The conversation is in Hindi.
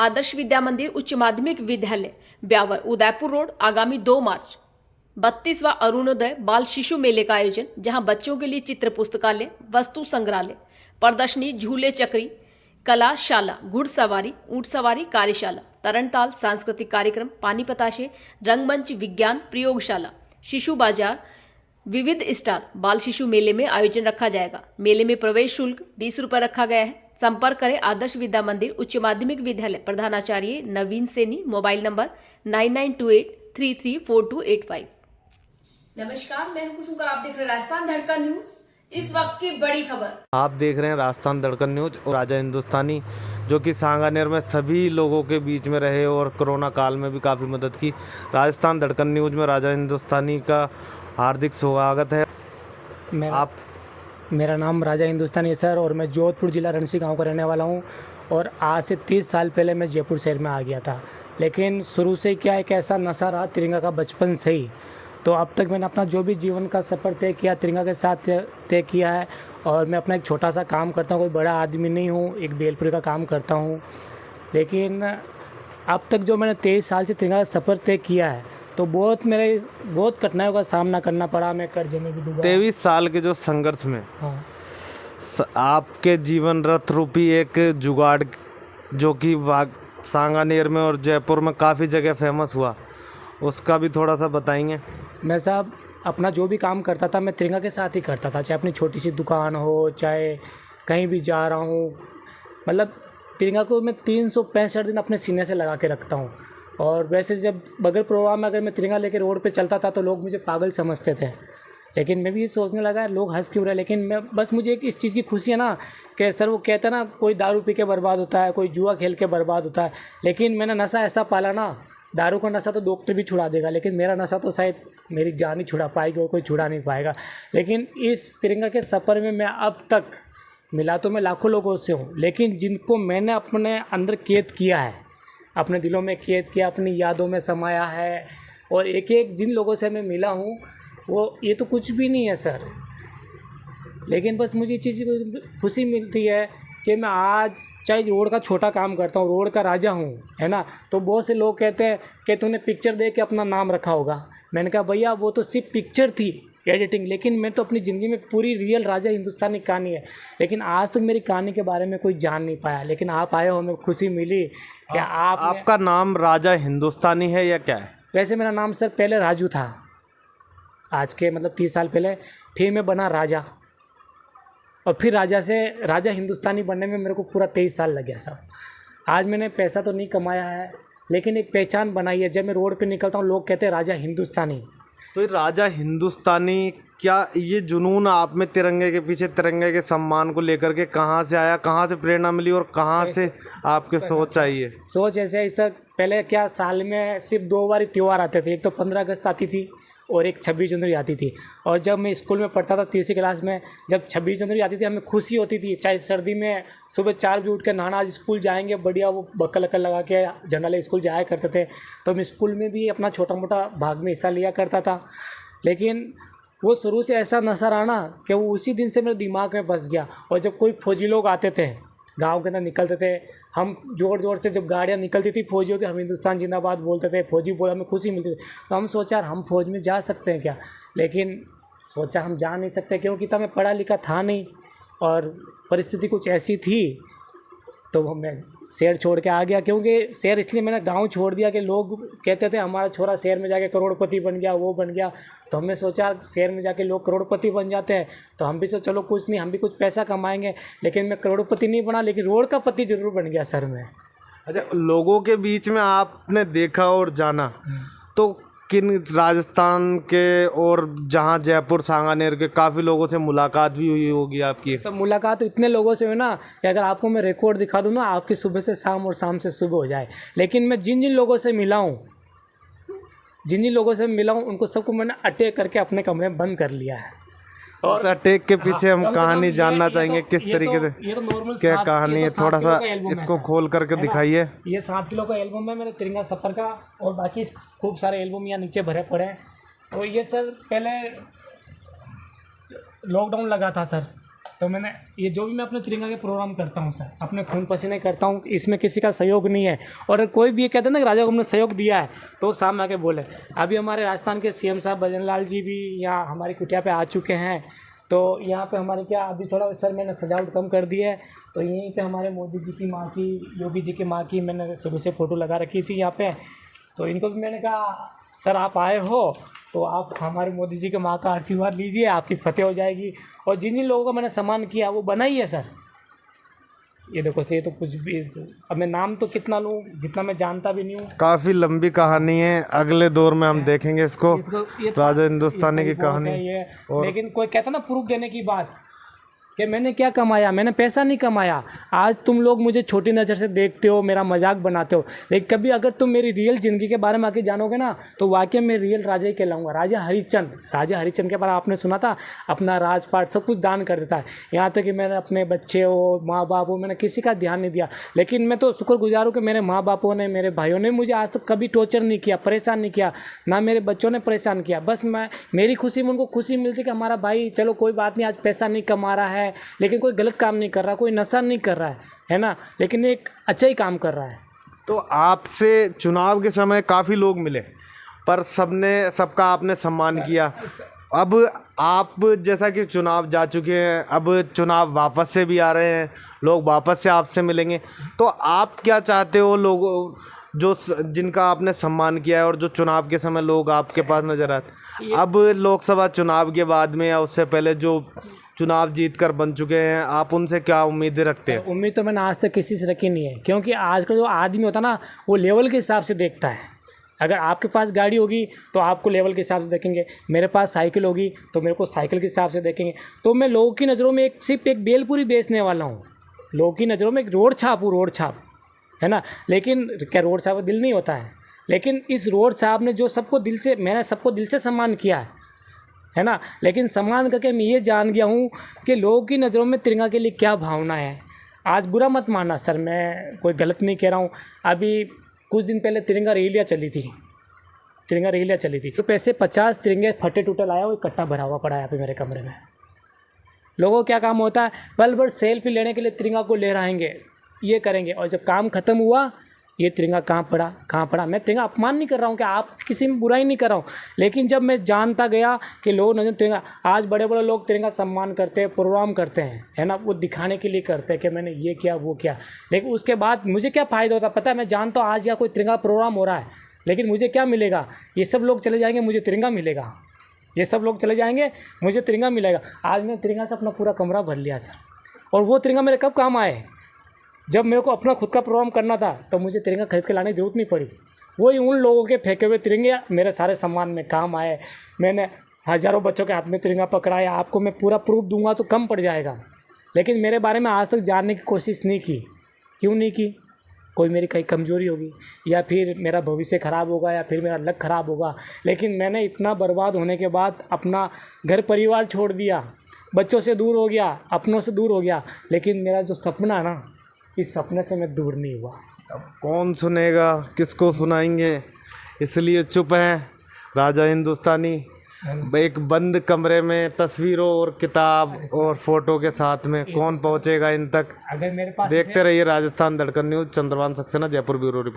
आदर्श विद्या मंदिर उच्च माध्यमिक विद्यालय ब्यावर उदयपुर रोड आगामी 2 मार्च 32वां अरुणोदय बाल शिशु मेले का आयोजन, जहां बच्चों के लिए चित्र पुस्तकालय, वस्तु संग्रहालय, प्रदर्शनी, झूले चक्री, कलाशाला, घुड़सवारी, ऊंट सवारी, कार्यशाला, तरणताल, सांस्कृतिक कार्यक्रम, पानी पताशे, रंगमंच, विज्ञान प्रयोगशाला, शिशु बाजार, विविध स्टार बाल शिशु मेले में आयोजन रखा जाएगा। मेले में प्रवेश शुल्क 20 रुपये रखा गया है। संपर्क करें आदर्श विद्या मंदिर उच्च माध्यमिक विद्यालय प्रधानाचार्य नवीन सेनी, मोबाइल नंबर 9928334285। नमस्कार, मैं हूं कुसुम, आप देख रहे हैं राजस्थान धड़कन न्यूज। इस वक्त की बड़ी खबर आप देख रहे हैं राजस्थान धड़कन न्यूज और राजा हिंदुस्तानी, जो कि सांगानेर में सभी लोगों के बीच में रहे और कोरोना काल में भी काफ़ी मदद की। राजस्थान धड़कन न्यूज में राजा हिंदुस्तानी का हार्दिक स्वागत है। मेरा नाम राजा हिंदुस्तानी है सर, और मैं जोधपुर जिला रणसी गांव का रहने वाला हूं। और आज से 30 साल पहले मैं जयपुर शहर में आ गया था, लेकिन शुरू से क्या एक ऐसा नशा रहा तिरंगा का बचपन से ही। तो अब तक मैंने अपना जो भी जीवन का सफ़र तय किया तिरंगा के साथ तय किया है। और मैं अपना एक छोटा सा काम करता हूँ, कोई बड़ा आदमी नहीं हूँ, एक बेलपुरी का काम करता हूँ। लेकिन अब तक जो मैंने 23 साल से तिरंगा का सफ़र तय किया है, तो बहुत कठिनाइयों का सामना करना पड़ा। मैं कर्जे में भी डूबा। 23 साल के जो संघर्ष में आपके जीवन रथ रूपी एक जुगाड़, जो कि सांगानेर में और जयपुर में काफ़ी जगह फेमस हुआ, उसका भी थोड़ा सा बताएंगे। मैं साहब अपना जो भी काम करता था मैं तिरंगा के साथ ही करता था, चाहे अपनी छोटी सी दुकान हो, चाहे कहीं भी जा रहा हूँ। मतलब तिरंगा को मैं 365 दिन अपने सीने से लगा के रखता हूँ। और वैसे जब बगैर प्रोग्राम में अगर मैं तिरंगा लेके रोड पे चलता था तो लोग मुझे पागल समझते थे, लेकिन मैं भी ये सोचने लगा लोग हंस क्यों रहे। लेकिन मैं बस मुझे एक इस चीज़ की खुशी है ना कि सर वो कहते हैं ना, कोई दारू पी के बर्बाद होता है, कोई जुआ खेल के बर्बाद होता है, लेकिन मैंने नशा ऐसा पाला ना, दारू का नशा तो डॉक्टर भी छुड़ा देगा, लेकिन मेरा नशा तो शायद मेरी जान ही छुड़ा पाएगी और कोई छुड़ा नहीं पाएगा। लेकिन इस तिरंगा के सफ़र में मैं अब तक मिला तो मैं लाखों लोगों से हूँ, लेकिन जिनको मैंने अपने अंदर कैद किया है, अपने दिलों में कैद किया, अपनी यादों में समाया है, और एक एक जिन लोगों से मैं मिला हूँ वो ये तो कुछ भी नहीं है सर। लेकिन बस मुझे इस चीज़ की खुशी मिलती है कि मैं आज चाहे रोड का छोटा काम करता हूँ, रोड का राजा हूँ, है ना। तो बहुत से लोग कहते हैं कि तूने पिक्चर देख के अपना नाम रखा होगा। मैंने कहा भैया वो तो सिर्फ पिक्चर थी, एडिटिंग, लेकिन मैं तो अपनी ज़िंदगी में पूरी रियल राजा हिंदुस्तानी कहानी है। लेकिन आज तक मेरी कहानी के बारे में कोई जान नहीं पाया, लेकिन आप आए हो, हमें खुशी मिली कि आपका नाम राजा हिंदुस्तानी है या क्या है? वैसे मेरा नाम सर पहले राजू था, आज के मतलब 30 साल पहले। फिर मैं बना राजा, और फिर राजा से राजा हिंदुस्तानी बनने में मेरे को पूरा 23 साल लग गया साहब। आज मैंने पैसा तो नहीं कमाया है, लेकिन एक पहचान बनाई है। जब मैं रोड पे निकलता हूँ लोग कहते हैं राजा हिंदुस्तानी। तो ये राजा हिंदुस्तानी, क्या ये जुनून आप में तिरंगे के पीछे, तिरंगे के सम्मान को लेकर के कहाँ से आया, कहाँ से प्रेरणा मिली और कहाँ से आपके सोच आई है? सोच ऐसे है सर, पहले क्या साल में सिर्फ 2 बार त्यौहार आते थे, एक तो 15 अगस्त आती थी और एक 26 जनवरी आती थी। और जब मैं स्कूल में पढ़ता था 3री क्लास में, जब 26 जनवरी आती थी हमें खुशी होती थी। चाहे सर्दी में सुबह 4 बजे उठ के नहाना, आज स्कूल जाएंगे, बढ़िया वो बक्कल अक्कल लगा के झंडा ले स्कूल जाया करते थे। तो मैं स्कूल में भी अपना छोटा मोटा भाग में हिस्सा लिया करता था। लेकिन वो शुरू से ऐसा नशा रहा ना कि वो उसी दिन से मेरे दिमाग में बस गया। और जब कोई फौजी लोग आते थे, गांव के अंदर निकलते थे, हम ज़ोर ज़ोर से जब गाड़ियाँ निकलती थी फौजियों की, हम हिंदुस्तान जिंदाबाद बोलते थे, फौजी बोला, हमें खुशी मिलती थी। तो हम सोचा हम फौज में जा सकते हैं क्या, लेकिन सोचा हम जा नहीं सकते क्योंकि तब मैं पढ़ा लिखा था नहीं और परिस्थिति कुछ ऐसी थी। तो मैं शहर छोड़ के आ गया, क्योंकि शहर इसलिए मैंने गांव छोड़ दिया कि लोग कहते थे हमारा छोरा शहर में जाके करोड़पति बन गया, वो बन गया। तो हमने सोचा शहर में जाके लोग करोड़पति बन जाते हैं, तो हम भी सोचा चलो कुछ नहीं, हम भी कुछ पैसा कमाएंगे। लेकिन मैं करोड़पति नहीं बना, लेकिन रोड का पति जरूर बन गया सर मैं। अच्छा, लोगों के बीच में आपने देखा और जाना तो किन राजस्थान के और जहाँ जयपुर सांगानेर के काफ़ी लोगों से मुलाकात भी हुई होगी आपकी? सब मुलाकात तो इतने लोगों से हुई ना कि अगर आपको मैं रिकॉर्ड दिखा दूँ ना, आपकी सुबह से शाम और शाम से सुबह हो जाए। लेकिन मैं जिन जिन लोगों से मिला हूँ, उनको सबको मैंने अटैक करके अपने कमरे में बंद कर लिया है। और उस अटैक के पीछे हम कहानी जानना चाहेंगे, किस तरीके से क्या कहानी है, थोड़ा सा इसको खोल करके दिखाइए। ये 7 किलो का एल्बम है मेरे तिरंगा सफ़र का, और बाकी खूब सारे एल्बम यहाँ नीचे भरे पड़े हैं। तो ये सर पहले लॉकडाउन लगा था सर, तो मैंने ये जो भी मैं अपने तिरंगा के प्रोग्राम करता हूँ सर, अपने खून पसीने करता हूँ, इसमें किसी का सहयोग नहीं है। और कोई भी ये कहता है ना कि राजा को हमने सहयोग दिया है तो सामने आके बोले। अभी हमारे राजस्थान के सीएम साहब भजन लाल जी भी यहाँ हमारी कुटिया पे आ चुके हैं। तो यहाँ पे हमारे क्या अभी थोड़ा सर मैंने सजावट कम कर दी है, तो यहीं पे हमारे मोदी जी की माँ की, योगी जी की माँ की मैंने सुबह से फ़ोटो लगा रखी थी यहाँ पे। तो इनको भी मैंने कहा सर आप आए हो तो आप हमारे मोदी जी के माँ का आशीर्वाद लीजिए, आपकी फतेह हो जाएगी। और जिन जिन लोगों का मैंने सम्मान किया वो बना ही है सर। ये देखो से, ये तो कुछ भी, अब मैं नाम तो कितना लूँ, जितना मैं जानता भी नहीं हूँ। काफ़ी लंबी कहानी है, अगले दौर में हम देखेंगे इसको, ये राजा हिंदुस्तानी की कहानी। ये लेकिन कोई कहता ना प्रूफ देने की बात कि मैंने क्या कमाया, मैंने पैसा नहीं कमाया। आज तुम लोग मुझे छोटी नज़र से देखते हो, मेरा मजाक बनाते हो, लेकिन कभी अगर तुम मेरी रियल ज़िंदगी के बारे में आके जानोगे ना तो वाकई में रियल राजा ही कहलाऊंगा। राजा हरिश्चंद्र के बारे में आपने सुना था, अपना राजपाट सब कुछ दान कर देता है। यहाँ तक कि मैंने अपने बच्चे हो, माँ बाप हो, मैंने किसी का ध्यान नहीं दिया। लेकिन मैं तो शुक्रगुजार हूँ कि मेरे माँ बापों ने, मेरे भाइयों ने मुझे आज तक कभी टॉर्चर नहीं किया, परेशान नहीं किया, ना मेरे बच्चों ने परेशान किया। बस मेरी खुशी में उनको खुशी मिलती कि हमारा भाई चलो कोई बात नहीं, आज पैसा नहीं कमा रहा है लेकिन कोई गलत काम नहीं कर रहा, कोई नशा नहीं कर रहा है ना, लेकिन एक अच्छा ही काम कर रहा है। तो आपसे चुनाव के समय काफ़ी लोग मिले पर सबका आपने सम्मान किया। अब आप जैसा कि चुनाव जा चुके हैं, अब चुनाव वापस से भी आ रहे हैं, लोग वापस से आपसे मिलेंगे, तो आप क्या चाहते हो लोगों जिनका आपने सम्मान किया है और जो चुनाव के समय लोग आपके पास नजर आते, अब लोकसभा चुनाव के बाद में या उससे पहले जो चुनाव जीत कर बन चुके हैं, आप उनसे क्या उम्मीदें रखते हैं? उम्मीद तो मैंने आज तक किसी से रखी नहीं है, क्योंकि आज का जो आदमी होता है ना वो लेवल के हिसाब से देखता है। अगर आपके पास गाड़ी होगी तो आपको लेवल के हिसाब से देखेंगे, मेरे पास साइकिल होगी तो मेरे को साइकिल के हिसाब से देखेंगे। तो मैं लोगों की नज़रों में सिर्फ एक बेलपूरी बेचने वाला हूँ, लोगों की नज़रों में एक रोड छाप है ना। लेकिन क्या रोड छाप दिल नहीं होता है, लेकिन इस रोड छाप ने जो मैंने सबको दिल से सम्मान किया है ना। लेकिन सम्मान करके मैं ये जान गया हूँ कि लोगों की नज़रों में तिरंगा के लिए क्या भावना है। आज बुरा मत मानना सर, मैं कोई गलत नहीं कह रहा हूँ। अभी कुछ दिन पहले तिरंगा रैलियाँ चली थी तो पैसे 50 तिरंगे फटे टूटे लाया, वो इकट्ठा भरा हुआ पड़ा है यहाँ पे मेरे कमरे में। लोगों को क्या काम होता है, पल भर सेल्फी लेने के लिए तिरंगा को लहराएंगे, ये करेंगे, और जब काम ख़त्म हुआ ये तिरंगा कहाँ पड़ा। मैं तिरंगा अपमान नहीं कर रहा हूँ कि आप किसी में बुराई नहीं कर रहा हूँ, लेकिन जब मैं जानता गया कि लोग नजर तिरंगा, आज बड़े बड़े लोग तिरंगा सम्मान करते हैं, प्रोग्राम करते हैं, है ना, वो दिखाने के लिए करते हैं कि मैंने ये किया वो किया। लेकिन उसके बाद मुझे क्या फ़ायदा होता पता है, मैं जानता हूँ आज या कोई तिरंगा प्रोग्राम हो रहा है, लेकिन मुझे क्या मिलेगा, ये सब लोग चले जाएंगे, मुझे तिरंगा मिलेगा। ये सब लोग चले जाएंगे, मुझे तिरंगा मिलेगा। आज मैंने तिरंगा से अपना पूरा कमरा भर लिया सर, और वो तिरंगा मेरे कब काम आए, जब मेरे को अपना खुद का प्रोग्राम करना था तो मुझे तिरंगा खरीद के लाने की ज़रूरत नहीं पड़ी। वही उन लोगों के फेंके हुए तिरंगे मेरे सारे सम्मान में काम आए। मैंने हज़ारों बच्चों के हाथ में तिरंगा पकड़ाया, आपको मैं पूरा प्रूफ दूंगा तो कम पड़ जाएगा। लेकिन मेरे बारे में आज तक जानने की कोशिश नहीं की। क्यों नहीं की? कोई मेरी कहीं कमज़ोरी होगी, या फिर मेरा भविष्य ख़राब होगा, या फिर मेरा लक ख़राब होगा। लेकिन मैंने इतना बर्बाद होने के बाद अपना घर परिवार छोड़ दिया, बच्चों से दूर हो गया, अपनों से दूर हो गया, लेकिन मेरा जो सपना ना, इस सपने से मैं दूर नहीं हुआ। अब कौन सुनेगा, किसको सुनाएंगे, इसलिए चुप हैं। राजा हिंदुस्तानी एक बंद कमरे में तस्वीरों और किताब और फोटो के साथ में, कौन पहुंचेगा इन तक? अगर मेरे पास देखते रहिए राजस्थान धड़कन news. Chandrabhan Saxena, Jaipur bureau report.